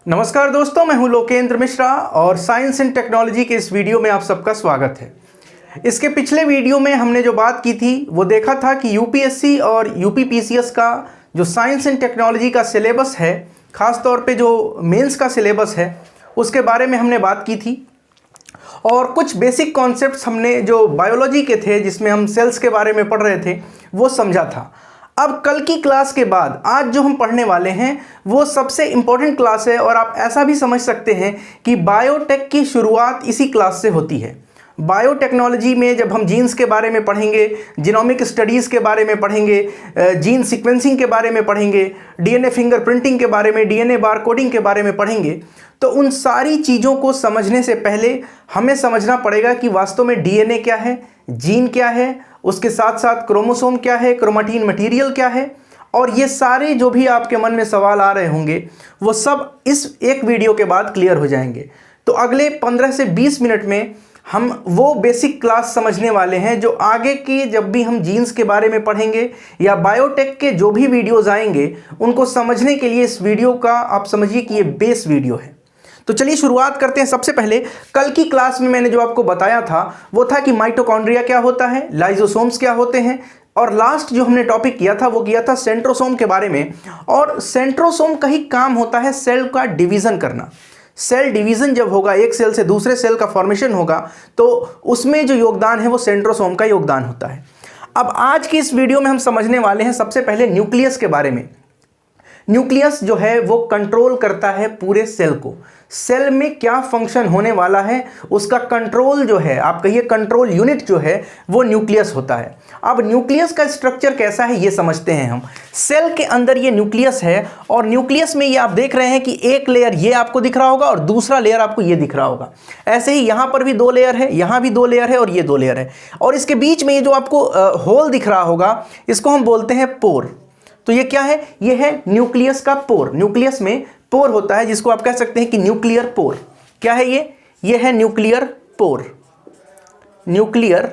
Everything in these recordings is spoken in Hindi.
नमस्कार दोस्तों, मैं हूं लोकेंद्र मिश्रा और साइंस एंड टेक्नोलॉजी के इस वीडियो में आप सबका स्वागत है। इसके पिछले वीडियो में हमने जो बात की थी वो देखा था कि यूपीएससी और यूपीपीसीएस का जो साइंस एंड टेक्नोलॉजी का सिलेबस है, ख़ास तौर पे जो मेंस का सिलेबस है उसके बारे में हमने बात की थी और कुछ बेसिक कॉन्सेप्ट्स हमने जो बायोलॉजी के थे जिसमें हम सेल्स के बारे में पढ़ रहे थे वो समझा था। अब कल की क्लास के बाद आज जो हम पढ़ने वाले हैं वो सबसे इम्पोर्टेंट क्लास है और आप ऐसा भी समझ सकते हैं कि बायोटेक की शुरुआत इसी क्लास से होती है। बायोटेक्नोलॉजी में जब हम जीन्स के बारे में पढ़ेंगे, जीनोमिक स्टडीज़ के बारे में पढ़ेंगे, जीन सीक्वेंसिंग के बारे में पढ़ेंगे, डीएनए फिंगरप्रिंटिंग के बारे में, डीएनए बारकोडिंग के बारे में पढ़ेंगे, तो उन सारी चीज़ों को समझने से पहले हमें समझना पड़ेगा कि वास्तव में डीएनए क्या है, जीन क्या है, उसके साथ साथ क्रोमोसोम क्या है, क्रोमैटिन मटेरियल क्या है, और ये सारे जो भी आपके मन में सवाल आ रहे होंगे वो सब इस एक वीडियो के बाद क्लियर हो जाएंगे। तो अगले 15 से 20 मिनट में हम वो बेसिक क्लास समझने वाले हैं जो आगे की जब भी हम जीन्स के बारे में पढ़ेंगे या बायोटेक के जो भी वीडियोज़ आएंगे उनको समझने के लिए इस वीडियो का आप समझिए कि ये बेस वीडियो है। तो चलिए शुरुआत करते हैं। सबसे पहले कल की क्लास में मैंने जो आपको बताया था वो था कि माइटोकॉन्ड्रिया क्या होता है, लाइजोसोम्स क्या होते हैं, और लास्ट जो हमने टॉपिक किया था वो किया था सेंट्रोसोम के बारे में। और सेंट्रोसोम का ही काम होता है सेल का डिवीज़न करना। सेल डिवीज़न जब होगा, एक सेल से दूसरे सेल का फॉर्मेशन होगा, तो उसमें जो योगदान है वो सेंट्रोसोम का योगदान होता है। अब आज की इस वीडियो में हम समझने वाले हैं सबसे पहले न्यूक्लियस के बारे में। न्यूक्लियस जो है वो कंट्रोल करता है पूरे सेल को। सेल में क्या फंक्शन होने वाला है उसका कंट्रोल जो है, आप कहिए कंट्रोल यूनिट जो है, वो न्यूक्लियस होता है। अब न्यूक्लियस का स्ट्रक्चर कैसा है ये समझते हैं हम। सेल के अंदर ये न्यूक्लियस है और न्यूक्लियस में ये आप देख रहे हैं कि एक लेयर ये आपको दिख रहा होगा और दूसरा लेयर आपको ये दिख रहा होगा। ऐसे ही यहाँ पर भी 2 लेयर है, यहाँ भी 2 लेयर है और ये 2 लेयर है, और इसके बीच में ये जो आपको होल दिख रहा होगा इसको हम बोलते हैं पोर। तो ये क्या है? ये है न्यूक्लियस का पोर। न्यूक्लियस में पोर होता है जिसको आप कह सकते हैं कि न्यूक्लियर पोर। क्या है ये? ये है न्यूक्लियर पोर। Nuclear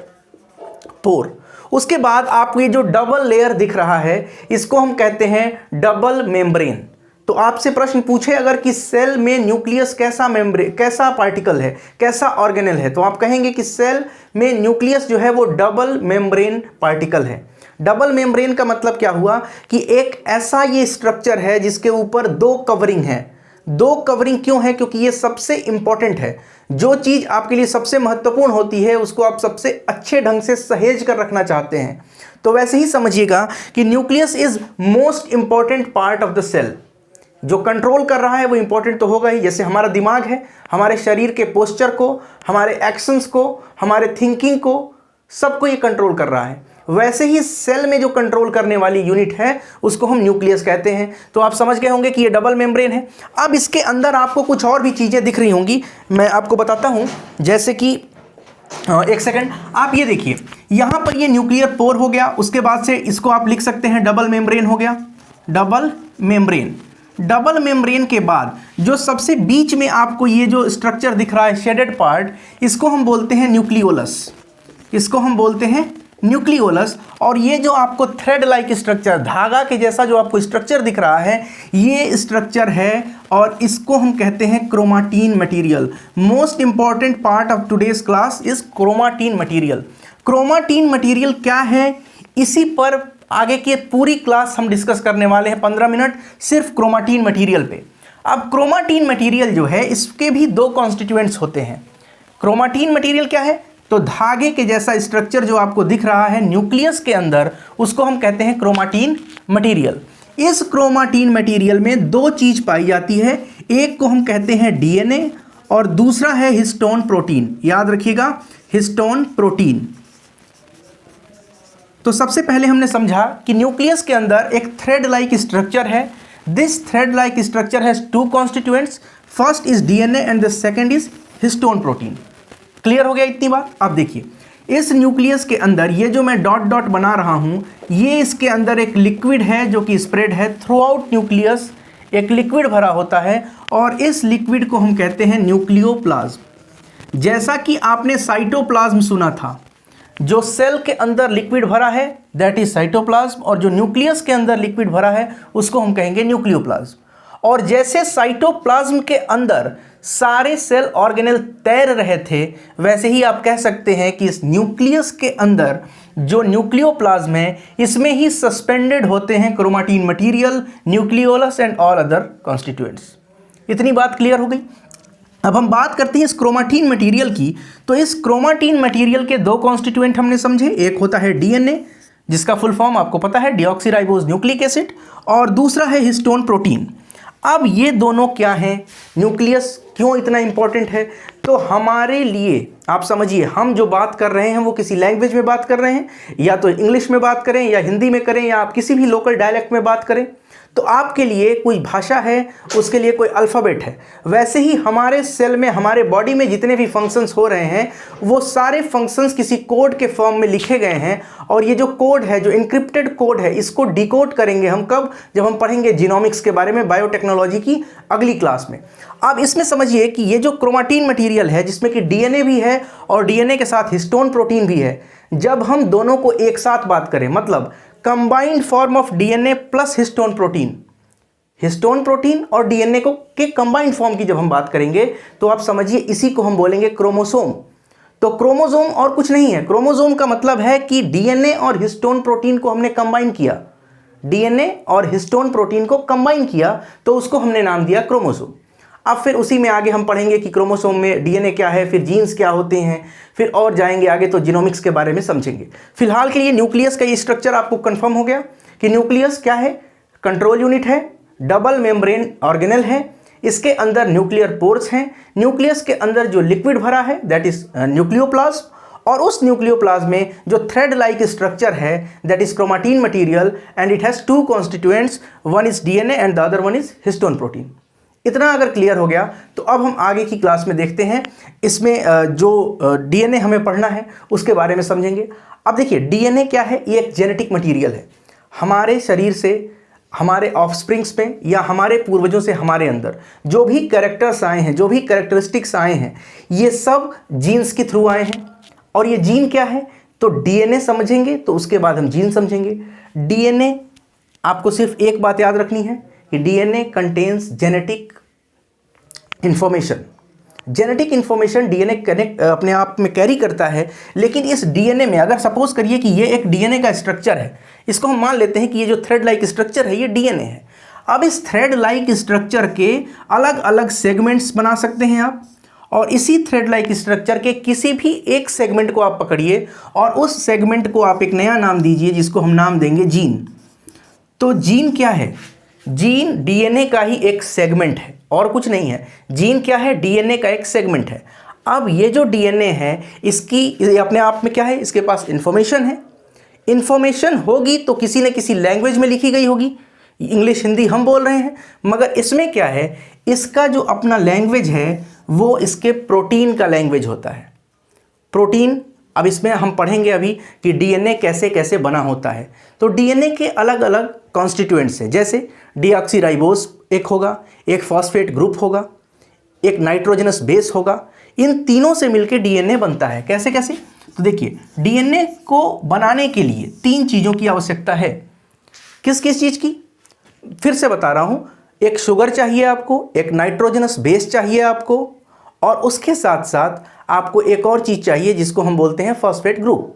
pore. उसके बाद आपको ये जो डबल लेयर दिख रहा है इसको हम कहते हैं डबल मेम्ब्रेन। तो आपसे प्रश्न पूछे अगर कि सेल में न्यूक्लियस कैसा पार्टिकल है, कैसा ऑर्गेनेल है, तो आप कहेंगे कि सेल में न्यूक्लियस जो है वो डबल मेम्ब्रेन पार्टिकल है। डबल मेम्ब्रेन का मतलब क्या हुआ कि एक ऐसा ये स्ट्रक्चर है जिसके ऊपर 2 कवरिंग है। 2 कवरिंग क्यों है? क्योंकि ये सबसे इंपॉर्टेंट है। जो चीज़ आपके लिए सबसे महत्वपूर्ण होती है उसको आप सबसे अच्छे ढंग से सहेज कर रखना चाहते हैं। तो वैसे ही समझिएगा कि nucleus is most important part of the cell. जो कंट्रोल कर रहा है वो इंपॉर्टेंट तो होगा ही, जैसे हमारा दिमाग है, हमारे शरीर के पोस्चर को, हमारे एक्शंस को, हमारे थिंकिंग को, सबको ये कंट्रोल कर रहा है। वैसे ही सेल में जो कंट्रोल करने वाली यूनिट है उसको हम न्यूक्लियस कहते हैं। तो आप समझ गए होंगे कि ये डबल मेम्ब्रेन है। अब इसके अंदर आपको कुछ और भी चीज़ें दिख रही होंगी, मैं आपको बताता हूँ। जैसे कि एक सेकंड, आप ये देखिए, यहाँ पर ये न्यूक्लियर पोर हो गया, उसके बाद से इसको आप लिख सकते हैं डबल मेम्ब्रेन हो गया। Double membrane. डबल मेम्ब्रेन के बाद जो सबसे बीच में आपको ये जो स्ट्रक्चर दिख रहा है, शेडेड पार्ट, इसको हम बोलते हैं न्यूक्लियोलस। इसको हम बोलते हैं न्यूक्लियोलस। और ये जो आपको थ्रेड लाइक स्ट्रक्चर, धागा के जैसा जो आपको स्ट्रक्चर दिख रहा है, ये स्ट्रक्चर है और इसको हम कहते हैं chromatin material. Most important part of today's class is chromatin material. Chromatin material क्या है, इसी पर आगे की पूरी क्लास हम डिस्कस करने वाले हैं 15 मिनट सिर्फ क्रोमैटिन मटेरियल पे। अब क्रोमैटिन मटेरियल जो है इसके भी 2 कॉन्स्टिट्यूएंट्स होते हैं। क्रोमैटिन मटेरियल क्या है? तो धागे के जैसा स्ट्रक्चर जो आपको दिख रहा है न्यूक्लियस के अंदर, उसको हम कहते हैं क्रोमैटिन मटेरियल। इस क्रोमैटिन मटेरियल में 2 चीज़ पाई जाती है, एक को हम कहते हैं डीएनए और दूसरा है हिस्टोन प्रोटीन। याद रखिएगा, हिस्टोन प्रोटीन। तो सबसे पहले हमने समझा कि न्यूक्लियस के अंदर एक थ्रेड लाइक स्ट्रक्चर है। This thread like structure has 2 constituents, first is DNA and the second is histone protein. Clear हो गया इतनी बात? अब देखिए, इस न्यूक्लियस के अंदर ये जो मैं डॉट डॉट बना रहा हूँ, ये इसके अंदर एक लिक्विड है जो कि स्प्रेड है थ्रू आउट न्यूक्लियस। एक लिक्विड भरा होता है और इस लिक्विड को हम कहते हैं न्यूक्लियोप्लाज्म। जैसा कि आपने साइटोप्लाज्म सुना था, जो सेल के अंदर लिक्विड भरा है दैट इज साइटोप्लाज्म, और जो न्यूक्लियस के अंदर लिक्विड भरा है उसको हम कहेंगे न्यूक्लियोप्लाज्म। और जैसे साइटोप्लाज्म के अंदर सारे सेल ऑर्गेनेल तैर रहे थे, वैसे ही आप कह सकते हैं कि इस न्यूक्लियस के अंदर जो न्यूक्लियोप्लाज्म है, इसमें ही सस्पेंडेड होते हैं chromatin material, nucleolus and all other constituents. इतनी बात क्लियर हो गई। अब हम बात करते हैं इस क्रोमाटिन मटेरियल की। तो इस क्रोमाटिन मटेरियल के दो कॉन्स्टिट्यूएंट हमने समझे, एक होता है डीएनए, जिसका फुल फॉर्म आपको पता है डीऑक्सीराइबोज न्यूक्लिक एसिड, और दूसरा है हिस्टोन प्रोटीन। अब ये दोनों क्या हैं, न्यूक्लियस क्यों इतना इंपॉर्टेंट है? तो हमारे लिए आप समझिए, हम जो बात कर रहे हैं वो किसी लैंग्वेज में बात कर रहे हैं, या तो इंग्लिश में बात करें या हिंदी में करें या आप किसी भी लोकल डायलेक्ट में बात करें, तो आपके लिए कोई भाषा है, उसके लिए कोई अल्फ़ाबेट है। वैसे ही हमारे सेल में, हमारे बॉडी में जितने भी फंक्शंस हो रहे हैं, वो सारे फंक्शंस किसी कोड के फॉर्म में लिखे गए हैं। और ये जो कोड है, जो इनक्रिप्टेड कोड है, इसको डिकोड करेंगे हम कब? जब हम पढ़ेंगे जीनोमिक्स के बारे में, बायोटेक्नोलॉजी की अगली क्लास में। अब इसमें समझिए कि ये जो क्रोमाटिन मटेरियल है, जिसमें कि डीएनए भी है और डीएनए के साथ हिस्टोन प्रोटीन भी है, जब हम दोनों को एक साथ बात करें, मतलब combined form of DNA plus histone protein और डीएनए को के कंबाइंड फॉर्म की जब हम बात करेंगे, तो आप समझिए इसी को हम बोलेंगे क्रोमोसोम। तो क्रोमोसोम और कुछ नहीं है, क्रोमोसोम का मतलब है कि डीएनए और हिस्टोन प्रोटीन को हमने कंबाइन किया, डीएनए और हिस्टोन प्रोटीन को कंबाइन किया, तो उसको हमने नाम दिया क्रोमोसोम। अब फिर उसी में आगे हम पढ़ेंगे कि क्रोमोसोम में डीएनए क्या है, फिर जीन्स क्या होते हैं, फिर और जाएंगे आगे तो जीनोमिक्स के बारे में समझेंगे। फिलहाल के लिए न्यूक्लियस का ये स्ट्रक्चर आपको कंफर्म हो गया कि न्यूक्लियस क्या है, कंट्रोल यूनिट है, डबल मेम्ब्रेन ऑर्गेनेल है, इसके अंदर न्यूक्लियर पोर्स हैं, न्यूक्लियस के अंदर जो लिक्विड भरा है दैट इज न्यूक्लियोप्लाज्म, और उस न्यूक्लियोप्लाज्म में जो थ्रेड लाइक स्ट्रक्चर है that is chromatin material, and it has two constituents, one is DNA and the other one is histone protein. इतना अगर क्लियर हो गया तो अब हम आगे की क्लास में देखते हैं, इसमें जो डीएनए हमें पढ़ना है उसके बारे में समझेंगे। अब देखिए डीएनए क्या है, ये एक जेनेटिक मटेरियल है। हमारे शरीर से, हमारे ऑफस्प्रिंग्स में या हमारे पूर्वजों से हमारे अंदर जो भी कैरेक्टर्स आए हैं, जो भी कैरेक्टरिस्टिक्स आए हैं, ये सब जीन्स के थ्रू आए हैं। और ये जीन क्या है, तो डीएनए समझेंगे तो उसके बाद हम जीन समझेंगे। डीएनए, आपको सिर्फ एक बात याद रखनी है कि DNA contains genetic information. Genetic information DNA connect अपने आप में कैरी करता है, लेकिन इस डीएनए में अगर सपोज करिए कि ये एक डीएनए का स्ट्रक्चर है, इसको हम मान लेते हैं कि ये जो थ्रेड लाइक स्ट्रक्चर है ये डीएनए है। अब इस थ्रेड लाइक स्ट्रक्चर के अलग अलग सेगमेंट्स बना सकते हैं आप, और इसी थ्रेड लाइक स्ट्रक्चर के किसी भी एक सेगमेंट को आप पकड़िए और उस सेगमेंट को आप एक नया नाम दीजिए जिसको हम नाम देंगे जीन। तो जीन क्या है, जीन डीएनए का ही एक सेगमेंट है और कुछ नहीं है। जीन क्या है, डीएनए का एक सेगमेंट है। अब ये जो डीएनए है, इसकी अपने आप में क्या है, इसके पास इंफॉर्मेशन है। इंफॉर्मेशन होगी तो किसी न किसी लैंग्वेज में लिखी गई होगी, इंग्लिश हिंदी हम बोल रहे हैं, मगर इसमें क्या है, इसका जो अपना लैंग्वेज है वो इसके प्रोटीन का लैंग्वेज होता है। प्रोटीन, अब इसमें हम पढ़ेंगे अभी कि डीएनए कैसे कैसे बना होता है। तो डीएनए के अलग अलग कॉन्स्टिट्यूएंट्स हैं, जैसे डीऑक्सीराइबोज एक होगा, एक फॉस्फेट ग्रुप होगा, एक नाइट्रोजनस बेस होगा। इन तीनों से मिलकर डीएनए बनता है। कैसे कैसे, तो देखिए डीएनए को बनाने के लिए 3 चीज़ों की आवश्यकता है। किस किस चीज़ की, फिर से बता रहा हूँ, एक शुगर चाहिए आपको, एक नाइट्रोजनस बेस चाहिए आपको, और उसके साथ साथ आपको एक और चीज़ चाहिए जिसको हम बोलते हैं फॉस्फेट ग्रुप।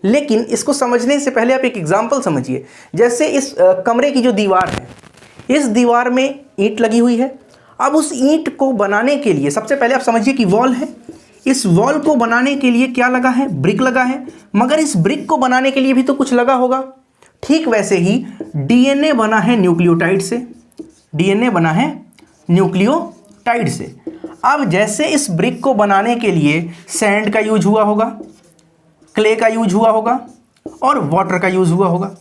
लेकिन इसको समझने से पहले आप एक एग्जाम्पल समझिए। जैसे इस कमरे की जो दीवार है, इस दीवार में ईंट लगी हुई है। अब उस ईंट को बनाने के लिए सबसे पहले आप समझिए कि वॉल है। इस वॉल को बनाने के लिए क्या लगा है, ब्रिक लगा है, मगर इस ब्रिक को बनाने के लिए भी तो कुछ लगा होगा। ठीक वैसे ही डीएनए बना है न्यूक्लियोटाइड से, डीएनए बना है न्यूक्लियोटाइड से। अब जैसे इस ब्रिक को बनाने के लिए सैंड का यूज हुआ होगा, क्ले का यूज हुआ होगा और वाटर का यूज हुआ होगा।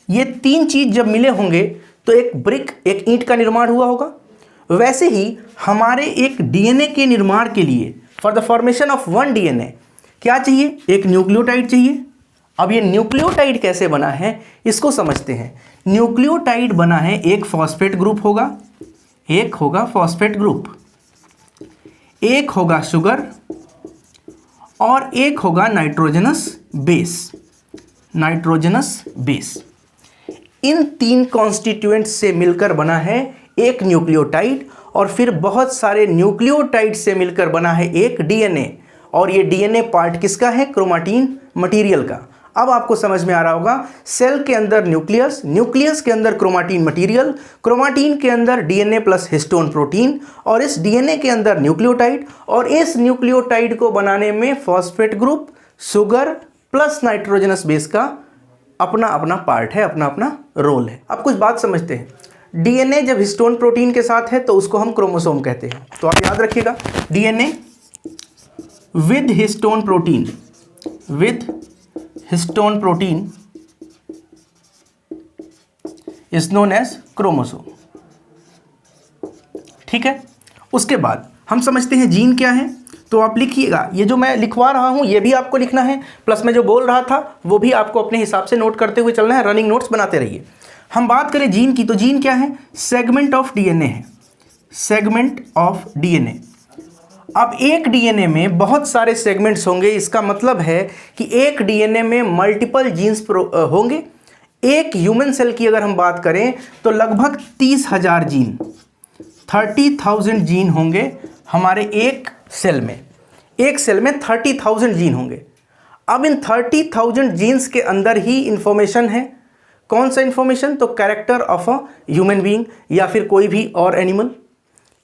ये 3 चीज़ जब मिले होंगे तो एक ब्रिक, एक ईंट का निर्माण हुआ होगा। वैसे ही हमारे एक डीएनए के निर्माण के लिए, for the formation of one DNA, क्या चाहिए, एक न्यूक्लियोटाइड चाहिए। अब ये न्यूक्लियोटाइड कैसे बना है इसको समझते हैं। न्यूक्लियोटाइड बना है, एक फॉस्फेट ग्रुप होगा, एक होगा फॉस्फेट ग्रुप, एक होगा शुगर और एक होगा नाइट्रोजनस बेस, नाइट्रोजनस बेस। इन 3 कॉन्स्टिट्यूएंट्स से मिलकर बना है एक न्यूक्लियोटाइड और फिर बहुत सारे न्यूक्लियोटाइड से मिलकर बना है एक डीएनए। और ये डीएनए पार्ट किसका है? क्रोमैटिन मटेरियल का। अब आपको समझ में आ रहा होगा, सेल के अंदर न्यूक्लियस, न्यूक्लियस के अंदर क्रोमैटिन मटेरियल, क्रोमैटिन के अंदर डीएनए प्लस हिस्टोन प्रोटीन, और इस डीएनए के अंदर न्यूक्लियोटाइड, और इस न्यूक्लियोटाइड को बनाने में phosphate group, sugar plus nitrogenous base का अपना अपना पार्ट है, अपना अपना रोल है। अब कुछ बात समझते हैं। डीएनए जब हिस्टोन प्रोटीन के साथ है तो उसको हम क्रोमोसोम कहते हैं। तो आप याद रखिएगा, DNA with histone protein, with histone protein is known as chromosome. ठीक है, उसके बाद हम समझते हैं जीन क्या है। तो आप लिखिएगा, ये जो मैं लिखवा रहा हूं ये भी आपको लिखना है, प्लस मैं जो बोल रहा था वो भी आपको अपने हिसाब से नोट करते हुए चलना है, रनिंग नोट्स बनाते रहिए। हम बात करें जीन की, तो जीन क्या है? सेगमेंट ऑफ डीएनए है, सेगमेंट ऑफ डीएनए। अब एक डीएनए में बहुत सारे सेगमेंट्स होंगे, इसका मतलब है कि एक डीएनए में मल्टीपल जीन्स होंगे। एक ह्यूमन सेल की अगर हम बात करें तो लगभग 30,000 जीन, 30,000 जीन होंगे हमारे एक सेल में। एक सेल में 30,000 जीन होंगे। अब इन 30,000 जीन्स के अंदर ही इंफॉर्मेशन है। कौन सा इंफॉर्मेशन? तो character of a human being या फिर कोई भी और एनिमल।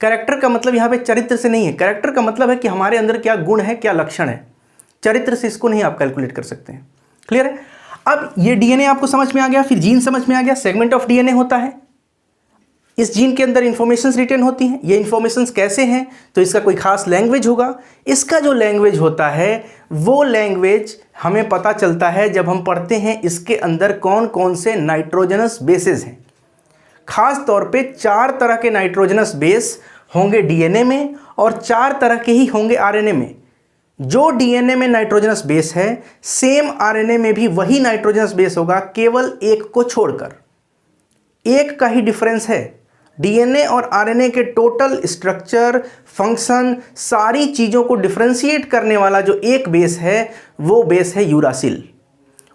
कैरेक्टर का मतलब यहाँ पे चरित्र से नहीं है, कैरेक्टर का मतलब है कि हमारे अंदर क्या गुण है, क्या लक्षण है। चरित्र से इसको नहीं आप कैलकुलेट कर सकते हैं। क्लियर है? अब ये डीएनए आपको समझ में आ गया, फिर जीन समझ में आ गया, सेगमेंट ऑफ डीएनए होता है। इस जीन के अंदर इंफॉर्मेशंस रिटेन होती हैं। ये इंफॉर्मेशंस कैसे हैं? तो इसका कोई खास लैंग्वेज होगा। इसका जो लैंग्वेज होता है वो लैंग्वेज हमें पता चलता है जब हम पढ़ते हैं इसके अंदर कौन कौन से नाइट्रोजनस बेसेस हैं। खास तौर पे 4 तरह के नाइट्रोजनस बेस होंगे डीएनए में और 4 तरह के ही होंगे आरएनए में। जो डीएनए में नाइट्रोजनस बेस है सेम आरएनए में भी वही नाइट्रोजनस बेस होगा, केवल एक को छोड़कर। एक का ही डिफरेंस है। डीएनए और आरएनए के टोटल स्ट्रक्चर, फंक्शन, सारी चीज़ों को डिफरेंशिएट करने वाला जो एक बेस है वो बेस है यूरासिल।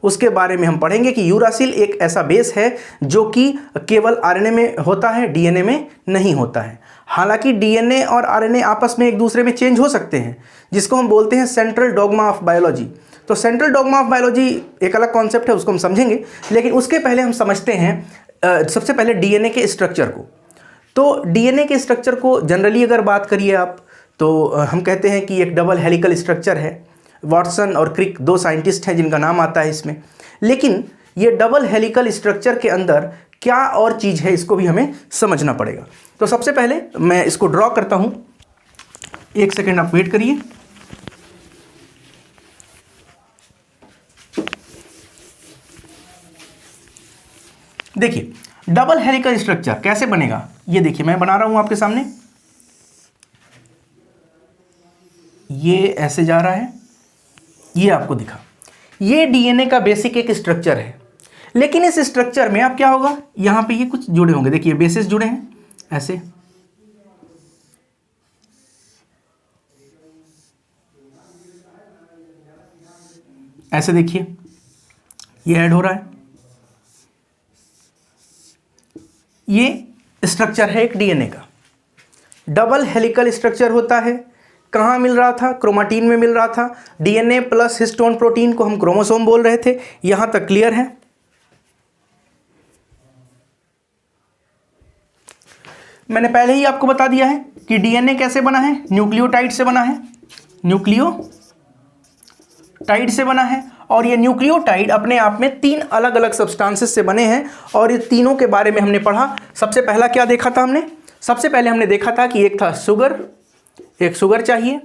उसके बारे में हम पढ़ेंगे कि यूरासिल एक ऐसा बेस है जो कि केवल आरएनए में होता है, डीएनए में नहीं होता है। हालांकि डीएनए और आरएनए आपस में एक दूसरे में चेंज हो सकते हैं, जिसको हम बोलते हैं सेंट्रल डॉग्मा ऑफ बायोलॉजी। तो सेंट्रल डॉग्मा ऑफ बायोलॉजी एक अलग कॉन्सेप्ट है, उसको हम समझेंगे। लेकिन उसके पहले हम समझते हैं सबसे पहले डीएनए के स्ट्रक्चर को। तो डीएनए के स्ट्रक्चर को जनरली अगर बात करिए आप तो हम कहते हैं कि एक डबल हेलिकल स्ट्रक्चर है। वाटसन और क्रिक 2 साइंटिस्ट हैं जिनका नाम आता है इसमें। लेकिन ये डबल हेलिकल स्ट्रक्चर के अंदर क्या और चीज़ है इसको भी हमें समझना पड़ेगा। तो सबसे पहले मैं इसको ड्रॉ करता हूं, 1 सेकेंड आप वेट करिए। देखिए डबल हेलिकल स्ट्रक्चर कैसे बनेगा, ये देखिए मैं बना रहा हूं आपके सामने। ये ऐसे जा रहा है, ये आपको दिखा। ये डीएनए का बेसिक एक स्ट्रक्चर है। लेकिन इस स्ट्रक्चर में अब क्या होगा, यहां पे ये कुछ जुड़े होंगे। देखिए बेसिस जुड़े हैं ऐसे, ऐसे देखिए ये ऐड हो रहा है। ये स्ट्रक्चर है एक डीएनए का। डबल हेलिकल स्ट्रक्चर होता है। कहाँ मिल रहा था? क्रोमैटिन में मिल रहा था। डीएनए प्लस हिस्टोन प्रोटीन को हम क्रोमोसोम बोल रहे थे। यहां तक क्लियर है? मैंने पहले ही आपको बता दिया है कि डीएनए कैसे बना है, न्यूक्लियोटाइड से बना है, न्यूक्लियोटाइड से बना है। और ये न्यूक्लियोटाइड अपने आप में 3 अलग अलग सब्सटेंसेस से बने हैं और ये तीनों के बारे में हमने पढ़ा। सबसे पहला क्या देखा था हमने? सबसे पहले हमने देखा था कि एक था शुगर, एक शुगर चाहिए,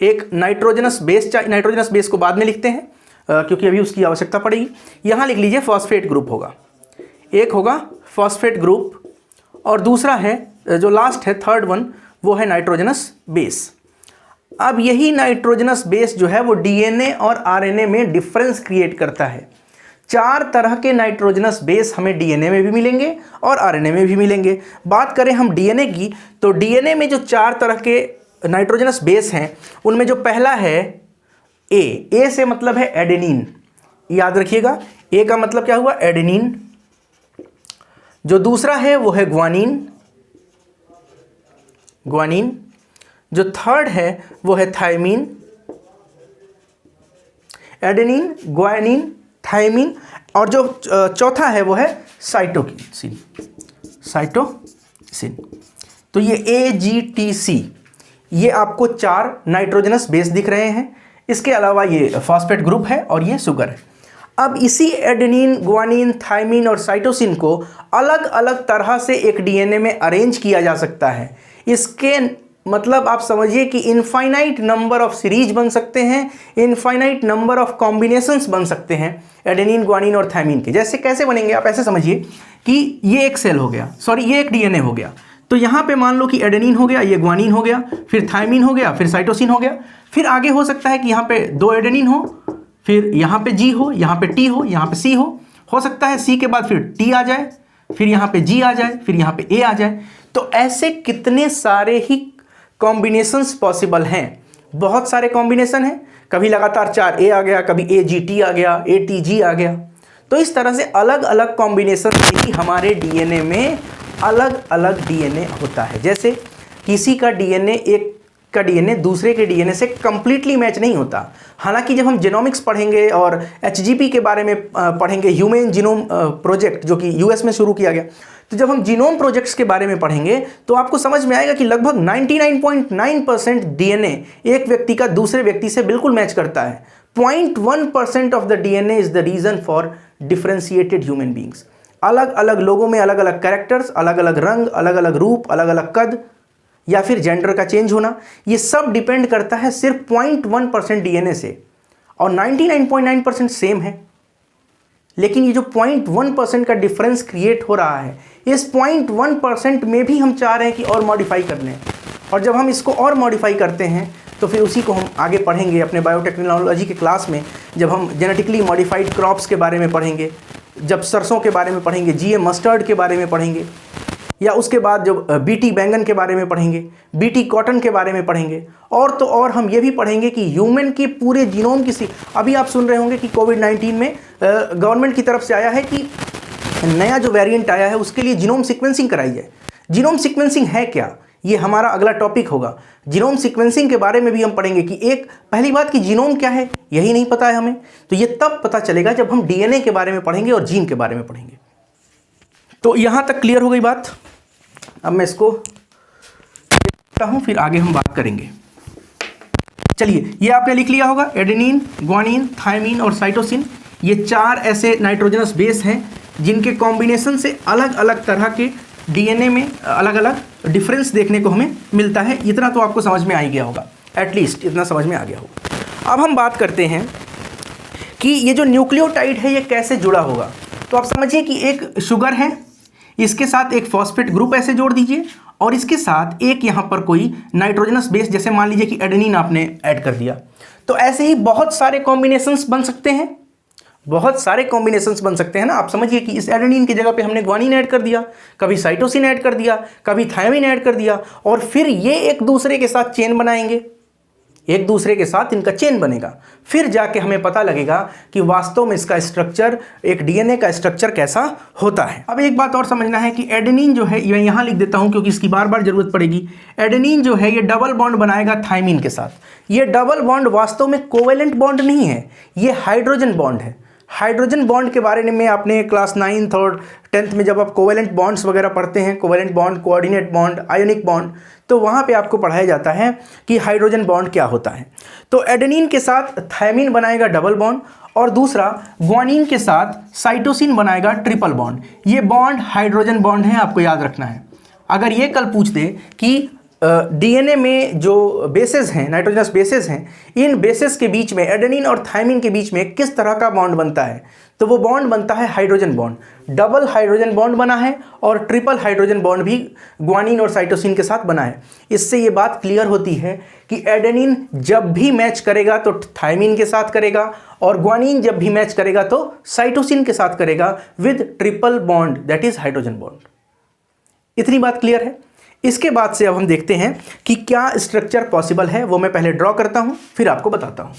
एक नाइट्रोजनस बेस चाहिए। नाइट्रोजनस बेस को बाद में लिखते हैं क्योंकि अभी उसकी आवश्यकता पड़ेगी। यहाँ लिख लीजिए फॉस्फेट ग्रुप होगा, एक होगा फॉस्फेट ग्रुप और दूसरा है जो लास्ट है थर्ड वन वो है नाइट्रोजनस बेस। अब यही नाइट्रोजनस बेस जो है वो डीएनए और आरएनए में डिफरेंस क्रिएट करता है। 4 तरह के नाइट्रोजनस बेस हमें डीएनए में भी मिलेंगे और आरएनए में भी मिलेंगे। बात करें हम डीएनए की तो डीएनए में जो 4 तरह के नाइट्रोजनस बेस हैं उनमें जो पहला है ए से मतलब है एडेनिन। याद रखिएगा ए का मतलब क्या हुआ? एडेनिन। जो दूसरा है वो है ग्वानिन, ग्वानिन। जो थर्ड है वो है थायमीन, एडेनिन, ग्वानिन, थायमीन। और जो चौथा है वो है साइटोसिन, साइटोसिन। तो ये AGTC, ये आपको 4 नाइट्रोजनस बेस दिख रहे हैं। इसके अलावा ये फॉस्फेट ग्रुप है और ये शुगर है। अब इसी एडेनिन, ग्वानिन, थायमीन और साइटोसिन को अलग अलग तरह से एक DNA में अरेंज किया जा सकता है। इसके मतलब आप समझिए कि इनफाइनाइट नंबर ऑफ सीरीज बन सकते हैं, इनफाइनाइट नंबर ऑफ कॉम्बिनेशंस बन सकते हैं एडेनिन, ग्वानिन और थायमीन के। जैसे कैसे बनेंगे आप ऐसे समझिए कि ये एक सेल हो गया, सॉरी ये एक DNA हो गया। तो यहाँ पे मान लो कि एडेनिन हो गया, ये ग्वानिन हो गया, फिर थायमीन हो गया, फिर साइटोसिन हो गया। फिर आगे हो सकता है कि यहाँ पे 2 एडेनिन हो, फिर यहाँ पे G हो, यहाँ पे T हो, यहाँ पे C हो सकता है C के बाद फिर T आ जाए, फिर यहाँ पे G आ जाए, फिर यहाँ पे A आ जाए। तो ऐसे कितने सारे ही कॉम्बिनेशंस पॉसिबल हैं, बहुत सारे कॉम्बिनेशन हैं। कभी लगातार 4A आ गया, कभी AGT आ गया, ATG आ गया। तो इस तरह से अलग अलग कॉम्बिनेशन ही हमारे DNA में अलग अलग DNA होता है। जैसे किसी का DNA एक का DNA दूसरे के DNA से कंप्लीटली मैच नहीं होता। हालांकि जब हम जेनोमिक्स पढ़ेंगे और HGP के बारे में पढ़ेंगे, ह्यूमन जीनोम प्रोजेक्ट, जो कि US में शुरू किया गया, तो जब हम जीनोम प्रोजेक्ट्स के बारे में पढ़ेंगे तो आपको समझ में आएगा कि लगभग 99.9% DNA एक व्यक्ति का दूसरे व्यक्ति से बिल्कुल मैच करता है। 0.1% of the DNA is the reason for differentiated human beings. अलग अलग लोगों में अलग अलग कैरेक्टर्स, अलग अलग रंग, अलग अलग रूप, अलग अलग कद या फिर जेंडर का चेंज होना, ये सब डिपेंड करता है सिर्फ 0.1% DNA से। और 99.9% सेम है। लेकिन ये जो 0.1% का डिफरेंस क्रिएट हो रहा है, इस 0.1% में भी हम चाह रहे हैं कि और मॉडिफाई कर लें। और जब हम इसको और मॉडिफाई करते हैं तो फिर उसी को हम आगे पढ़ेंगे अपने बायोटेक्नोलॉजी के क्लास में, जब हम जेनेटिकली मॉडिफाइड क्रॉप्स के बारे में पढ़ेंगे, जब सरसों के बारे में पढ़ेंगे, GM मस्टर्ड के बारे में पढ़ेंगे, या उसके बाद जब BT बैंगन के बारे में पढ़ेंगे, BT कॉटन के बारे में पढ़ेंगे। और तो और हम ये भी पढ़ेंगे कि ह्यूमन के पूरे जीनोम की अभी आप सुन रहे होंगे कि कोविड-19 में गवर्नमेंट की तरफ से आया है कि नया जो वेरिएंट आया है उसके लिए जीनोम सीक्वेंसिंग कराई जाए। जीनोम सीक्वेंसिंग है क्या, ये हमारा अगला टॉपिक होगा। जीनोम सीक्वेंसिंग के बारे में भी हम पढ़ेंगे कि एक पहली बात कि जीनोम क्या है यही नहीं पता है हमें, तो ये तब पता चलेगा जब हम DNA के बारे में पढ़ेंगे और जीन के बारे में पढ़ेंगे। तो यहाँ तक क्लियर हो गई बात। अब मैं इसको लिखता हूँ, फिर आगे हम बात करेंगे। चलिए, ये आपने लिख लिया होगा, एडेनिन, ग्वानिन, थायमीन और साइटोसिन, ये 4 ऐसे नाइट्रोजनस बेस हैं जिनके कॉम्बिनेशन से अलग अलग तरह के DNA में अलग अलग डिफरेंस देखने को हमें मिलता है। इतना तो आपको समझ में आ ही गया होगा, एटलीस्ट इतना समझ में आ गया होगा। अब हम बात करते हैं कि ये जो न्यूक्लियोटाइड है ये कैसे जुड़ा होगा। तो आप समझिए कि एक शुगर है, इसके साथ एक फॉस्फेट ग्रुप ऐसे जोड़ दीजिए और इसके साथ एक यहाँ पर कोई नाइट्रोजनस बेस, जैसे मान लीजिए कि एडेनिन आपने ऐड कर दिया। तो ऐसे ही बहुत सारे कॉम्बिनेशंस बन सकते हैं, बहुत सारे कॉम्बिनेशंस बन सकते हैं ना। आप समझिए कि इस एडेनिन की जगह पे हमने ग्वानिन ऐड कर दिया, कभी साइटोसिन ऐड कर दिया, कभी थायमीन ऐड कर दिया, और फिर ये एक दूसरे के साथ चेन बनाएंगे, एक दूसरे के साथ इनका चेन बनेगा। फिर जाके हमें पता लगेगा कि वास्तव में इसका स्ट्रक्चर, एक DNA का स्ट्रक्चर कैसा होता है। अब एक बात और समझना है कि एडेनिन जो है, मैं यहाँ लिख देता हूँ क्योंकि इसकी बार बार जरूरत पड़ेगी। एडेनिन जो है ये डबल बॉन्ड बनाएगा थायमीन के साथ। ये डबल बॉन्ड वास्तव में कोवेलेंट बॉन्ड नहीं है, ये हाइड्रोजन बॉन्ड है। हाइड्रोजन बॉन्ड के बारे में आपने क्लास 9th और 10th में जब आप कोवेलेंट बॉन्ड्स वगैरह पढ़ते हैं, covalent bond, coordinate bond, ionic bond, तो वहाँ पे आपको पढ़ाया जाता है कि हाइड्रोजन बॉन्ड क्या होता है। तो एडेनिन के साथ थायमीन बनाएगा डबल बॉन्ड, और दूसरा ग्वानिन के साथ साइटोसिन बनाएगा ट्रिपल बॉन्ड। ये बॉन्ड हाइड्रोजन बॉन्ड है, आपको याद रखना है। अगर ये कल पूछ दे कि DNA में जो बेसेस हैं, नाइट्रोजनस बेसेस हैं, इन बेसेस के बीच में, एडेनिन और थायमीन के बीच में किस तरह का बॉन्ड बनता है, तो वो बॉन्ड बनता है hydrogen bond. Double hydrogen bond बना है और ट्रिपल हाइड्रोजन बॉन्ड भी ग्वानिन और साइटोसिन के साथ बना है। इससे ये बात क्लियर होती है कि एडेनिन जब भी मैच करेगा तो थायमीन के साथ करेगा, और ग्वानिन जब भी मैच करेगा तो साइटोसिन के साथ करेगा with triple bond, that is hydrogen bond. इतनी बात क्लियर है। इसके बाद से अब हम देखते हैं कि क्या स्ट्रक्चर पॉसिबल है। वो मैं पहले ड्रॉ करता हूं, फिर आपको बताता हूं।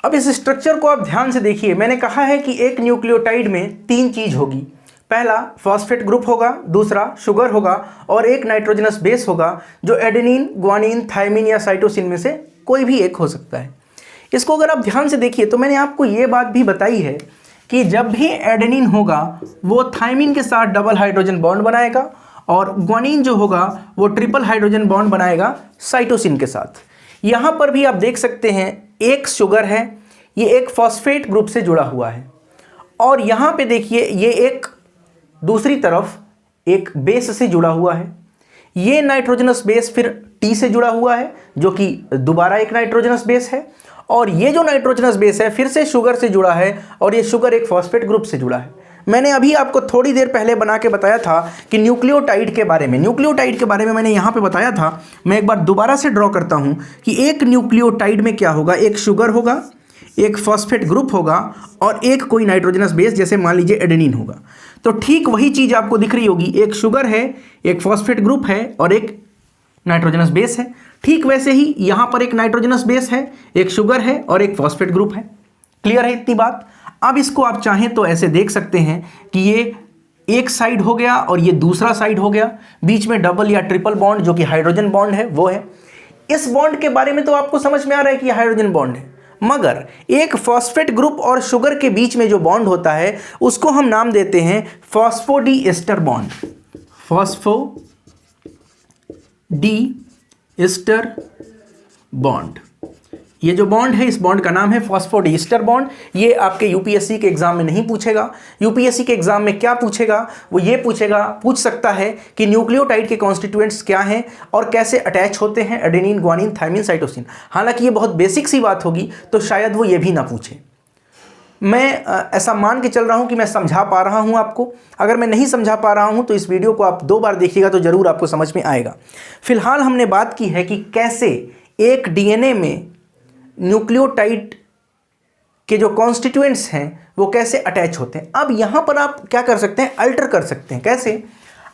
अब इस स्ट्रक्चर को आप ध्यान से देखिए। मैंने कहा है कि एक न्यूक्लियोटाइड में 3 चीज होगी। पहला फॉस्फेट ग्रुप होगा, दूसरा शुगर होगा और एक नाइट्रोजनस बेस होगा जो एडेनिन, ग्वानिन, थायमिन या साइटोसिन में से कोई भी एक हो सकता है। इसको अगर आप ध्यान से देखिए तो मैंने आपको ये बात भी बताई है कि जब भी एडेनिन होगा वो थायमिन के साथ डबल हाइड्रोजन बॉन्ड बनाएगा और ग्वानिन जो होगा वो ट्रिपल हाइड्रोजन बॉन्ड बनाएगा साइटोसिन के साथ। यहाँ पर भी आप देख सकते हैं एक शुगर है, ये एक फॉस्फेट ग्रुप से जुड़ा हुआ है और यहाँ पे देखिए ये एक दूसरी तरफ एक बेस से जुड़ा हुआ है। ये नाइट्रोजनस बेस फिर टी से जुड़ा हुआ है जो कि दोबारा एक नाइट्रोजनस बेस है और ये जो नाइट्रोजनस बेस है फिर से शुगर से जुड़ा है और ये शुगर एक फॉस्फेट ग्रुप से जुड़ा है। मैंने अभी आपको थोड़ी देर पहले बना के बताया था कि न्यूक्लियोटाइड के बारे में मैंने यहाँ पे बताया था। मैं एक बार दोबारा से ड्रॉ करता हूँ कि एक न्यूक्लियोटाइड में क्या होगा, एक शुगर होगा, एक फॉस्फेट ग्रुप होगा और एक कोई नाइट्रोजनस बेस जैसे मान लीजिए एडेनिन होगा। तो ठीक वही चीज़ आपको दिख रही होगी, एक शुगर है, एक फॉस्फेट ग्रुप है और एक नाइट्रोजनस बेस है। ठीक वैसे ही यहाँ पर एक नाइट्रोजनस बेस है, एक शुगर है और एक फॉस्फेट ग्रुप है। क्लियर है इतनी बात? अब इसको आप चाहें तो ऐसे देख सकते हैं कि ये एक साइड हो गया और ये दूसरा साइड हो गया, बीच में डबल या ट्रिपल बॉन्ड जो कि हाइड्रोजन बॉन्ड है वो है। इस बॉन्ड के बारे में तो आपको समझ में आ रहा है कि हाइड्रोजन बॉन्ड है, मगर एक फॉस्फेट ग्रुप और शुगर के बीच में जो बॉन्ड होता है उसको हम नाम देते हैं फॉस्फोडीएस्टर बॉन्ड। फॉस्फोडीएस्टर बॉन्ड, ये जो बॉन्ड है इस बॉन्ड का नाम है फॉस्फोडीएस्टर बॉन्ड। ये आपके यूपीएससी के एग्जाम में नहीं पूछेगा। यूपीएससी के एग्जाम में क्या पूछेगा, वो ये पूछ सकता है कि न्यूक्लियोटाइड के कॉन्स्टिट्यूएंट्स क्या हैं और कैसे अटैच होते हैं एडेनिन, ग्वानिन, थायमिन, साइटोसिन। हालांकि ये बहुत बेसिक सी बात होगी तो शायद वो ये भी ना पूछे। मैं ऐसा मान के चल रहा हूँ कि मैं समझा पा रहा हूँ आपको। अगर मैं नहीं समझा पा रहा हूँ तो इस वीडियो को आप 2 बार देखिएगा तो ज़रूर आपको समझ में आएगा। फिलहाल हमने बात की है कि कैसे एक डीएनए में न्यूक्लियोटाइड के जो कॉन्स्टिट्यूएंट्स हैं वो कैसे अटैच होते हैं। अब यहाँ पर आप क्या कर सकते हैं, अल्टर कर सकते हैं। कैसे?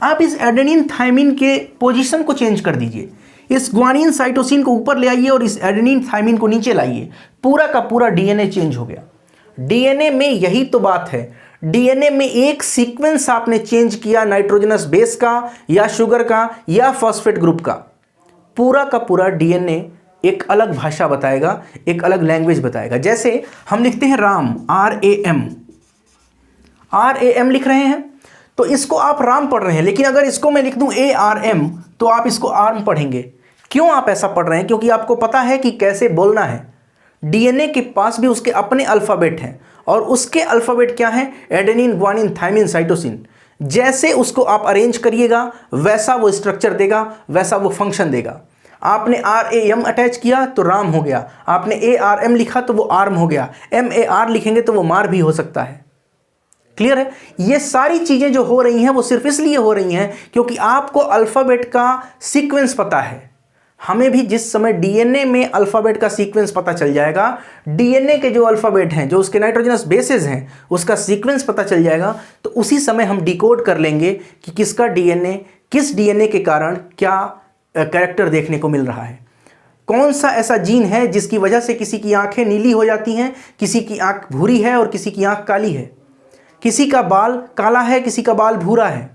आप इस एडेनिन थायमिन के पोजीशन को चेंज कर दीजिए, इस ग्वानिन साइटोसिन को ऊपर ले आइए और इस एडेनिन थायमिन को नीचे लाइए, पूरा का पूरा डीएनए चेंज हो गया। डीएनए में यही तो बात है, डीएनए में एक सीक्वेंस आपने चेंज किया नाइट्रोजनस बेस का या शुगर का या फॉस्फेट ग्रुप का, पूरा का पूरा डीएनए एक अलग भाषा बताएगा, एक अलग लैंग्वेज बताएगा। जैसे हम लिखते हैं राम, RAM लिख रहे हैं तो इसको आप राम पढ़ रहे हैं, लेकिन अगर इसको मैं लिख दूं ARM तो आप इसको आर्म पढ़ेंगे। क्यों आप ऐसा पढ़ रहे हैं? क्योंकि आपको पता है कि कैसे बोलना है। डीएनए के पास भी उसके अपने अल्फ़ाबेट हैं और उसके अल्फ़ाबेट क्या हैं? Adenine, guanine, thymine, cytosine. जैसे उसको आप अरेंज करिएगा वैसा वो स्ट्रक्चर देगा, वैसा वो फंक्शन देगा। आपने RAM अटैच किया तो राम हो गया, आपने ARM लिखा तो वो आर्म हो गया, MAR लिखेंगे तो वो मार भी हो सकता है। क्लियर है? ये सारी चीज़ें जो हो रही हैं वो सिर्फ इसलिए हो रही हैं क्योंकि आपको अल्फ़ाबेट का सीक्वेंस पता है। हमें भी जिस समय डीएनए में अल्फ़ाबेट का सीक्वेंस पता चल जाएगा, डीएनए के जो अल्फ़ाबेट हैं, जो उसके नाइट्रोजनस बेसेस हैं, उसका सीक्वेंस पता चल जाएगा, तो उसी समय हम डिकोड कर लेंगे कि किसका डीएनए, किस डीएनए के कारण क्या कैरेक्टर देखने को मिल रहा है। कौन सा ऐसा जीन है जिसकी वजह से किसी की आंखें नीली हो जाती हैं, किसी की आंख भूरी है और किसी की आंख काली है, किसी का बाल काला है, किसी का बाल भूरा है,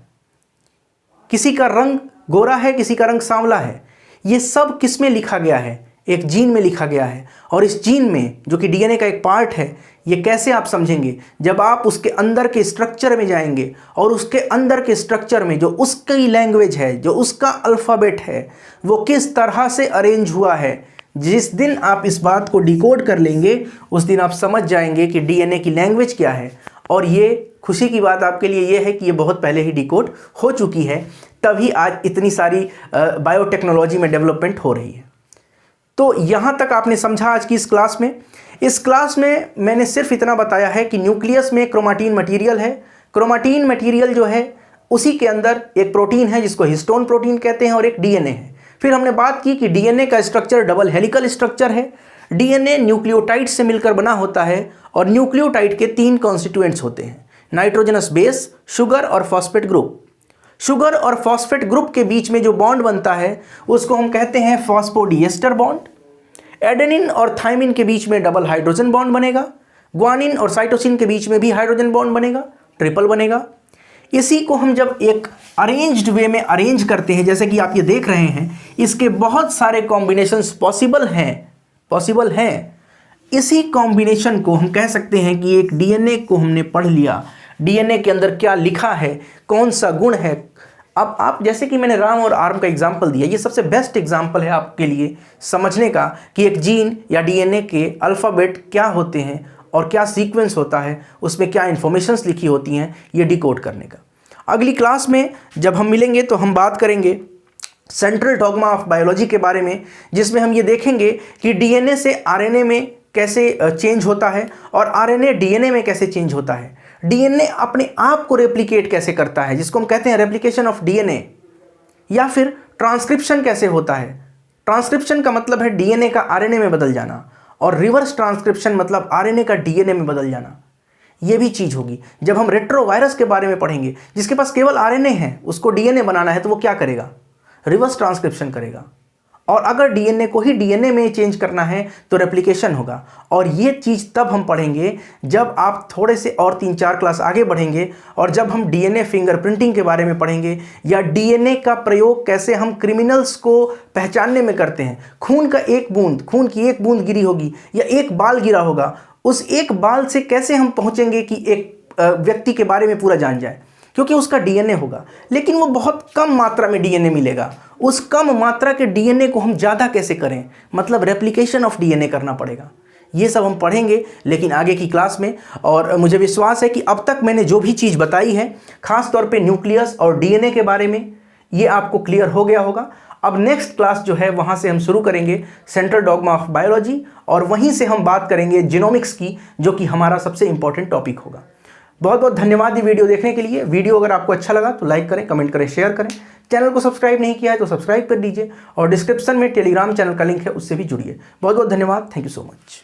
किसी का रंग गोरा है, किसी का रंग सांवला है। ये सब किस में लिखा गया है? एक जीन में लिखा गया है। और इस जीन में, जो कि डीएनए का एक पार्ट है, ये कैसे आप समझेंगे? जब आप उसके अंदर के स्ट्रक्चर में जाएंगे और उसके अंदर के स्ट्रक्चर में जो उसकी लैंग्वेज है, जो उसका अल्फ़ाबेट है, वो किस तरह से अरेंज हुआ है, जिस दिन आप इस बात को डिकोड कर लेंगे उस दिन आप समझ जाएंगे कि डीएनए की लैंग्वेज क्या है। और ये खुशी की बात आपके लिए ये है कि ये बहुत पहले ही डिकोड हो चुकी है, तभी आज इतनी सारी बायोटेक्नोलॉजी में डेवलपमेंट हो रही है। तो यहाँ तक आपने समझा आज की इस क्लास में। इस क्लास में मैंने सिर्फ इतना बताया है कि न्यूक्लियस में क्रोमाटीन मटेरियल है। क्रोमाटीन मटेरियल जो है उसी के अंदर एक प्रोटीन है जिसको हिस्टोन प्रोटीन कहते हैं और एक डीएनए है। फिर हमने बात की कि डीएनए का स्ट्रक्चर डबल हेलिकल स्ट्रक्चर है। डीएनए न्यूक्लियोटाइड से मिलकर बना होता है और न्यूक्लियोटाइड के 3 कॉन्स्टिट्यूएंट्स होते हैं, नाइट्रोजनस बेस, शुगर और फॉस्फेट ग्रुप। शुगर और फॉस्फेट ग्रुप के बीच में जो बॉन्ड बनता है उसको हम कहते हैं फॉस्फोडीएस्टर बॉन्ड। एडेनिन और थायमिन के बीच में डबल हाइड्रोजन बॉन्ड बनेगा। ग्वानिन और साइटोसिन के बीच में भी हाइड्रोजन बॉन्ड बनेगा, ट्रिपल बनेगा। इसी को हम जब एक अरेंज्ड वे में अरेंज करते हैं, जैसे कि आप ये देख रहे हैं, इसके बहुत सारे कॉम्बिनेशंस पॉसिबल हैं। इसी कॉम्बिनेशन को हम कह सकते हैं कि एक डीएनए को हमने पढ़ लिया, डीएनए के अंदर क्या लिखा है, कौन सा गुण है। अब आप जैसे कि मैंने राम और आर्म का एग्जाम्पल दिया, ये सबसे बेस्ट एग्जाम्पल है आपके लिए समझने का कि एक जीन या डीएनए के अल्फ़ाबेट क्या होते हैं और क्या सीक्वेंस होता है, उसमें क्या इन्फॉर्मेशंस लिखी होती हैं, ये डिकोड करने का। अगली क्लास में जब हम मिलेंगे तो हम बात करेंगे सेंट्रल डॉगमा ऑफ बायोलॉजी के बारे में, जिसमें हम ये देखेंगे कि डीएनए से आरएनए में कैसे चेंज होता है और आरएनए डीएनए में कैसे चेंज होता है, डीएनए अपने आप को रेप्लिकेट कैसे करता है, जिसको हम कहते हैं रेप्लिकेशन ऑफ डीएनए, या फिर ट्रांसक्रिप्शन कैसे होता है। ट्रांसक्रिप्शन का मतलब है डीएनए का आरएनए में बदल जाना, और रिवर्स ट्रांसक्रिप्शन मतलब आरएनए का डीएनए में बदल जाना। ये भी चीज़ होगी जब हम रेट्रोवायरस के बारे में पढ़ेंगे, जिसके पास केवल आरएनए है, उसको डीएनए बनाना है तो वो क्या करेगा, रिवर्स ट्रांसक्रिप्शन करेगा। और अगर डीएनए को ही डीएनए में चेंज करना है तो रेप्लिकेशन होगा। और ये चीज़ तब हम पढ़ेंगे जब आप थोड़े से और 3-4 क्लास आगे बढ़ेंगे, और जब हम डीएनए फिंगरप्रिंटिंग के बारे में पढ़ेंगे, या डीएनए का प्रयोग कैसे हम क्रिमिनल्स को पहचानने में करते हैं। खून की एक बूंद गिरी होगी या एक बाल गिरा होगा, उस एक बाल से कैसे हम पहुँचेंगे कि एक व्यक्ति के बारे में पूरा जान जाए, क्योंकि उसका डीएनए होगा, लेकिन वो बहुत कम मात्रा में डीएनए मिलेगा। उस कम मात्रा के डीएनए को हम ज़्यादा कैसे करें, मतलब रेप्लिकेशन ऑफ डीएनए करना पड़ेगा। ये सब हम पढ़ेंगे लेकिन आगे की क्लास में। और मुझे विश्वास है कि अब तक मैंने जो भी चीज़ बताई है, खास तौर पे न्यूक्लियस और डीएनए के बारे में, ये आपको क्लियर हो गया होगा। अब नेक्स्ट क्लास जो है वहाँ से हम शुरू करेंगे सेंट्रल डॉगमा ऑफ बायोलॉजी, और वहीं से हम बात करेंगे जीनोमिक्स की, जो कि हमारा सबसे इंपॉर्टेंट टॉपिक होगा। बहुत बहुत धन्यवाद ये वीडियो देखने के लिए। वीडियो अगर आपको अच्छा लगा तो लाइक करें, कमेंट करें, शेयर करें। चैनल को सब्सक्राइब नहीं किया है तो सब्सक्राइब कर दीजिए, और डिस्क्रिप्शन में टेलीग्राम चैनल का लिंक है, उससे भी जुड़िए। बहुत बहुत धन्यवाद। Thank you so much.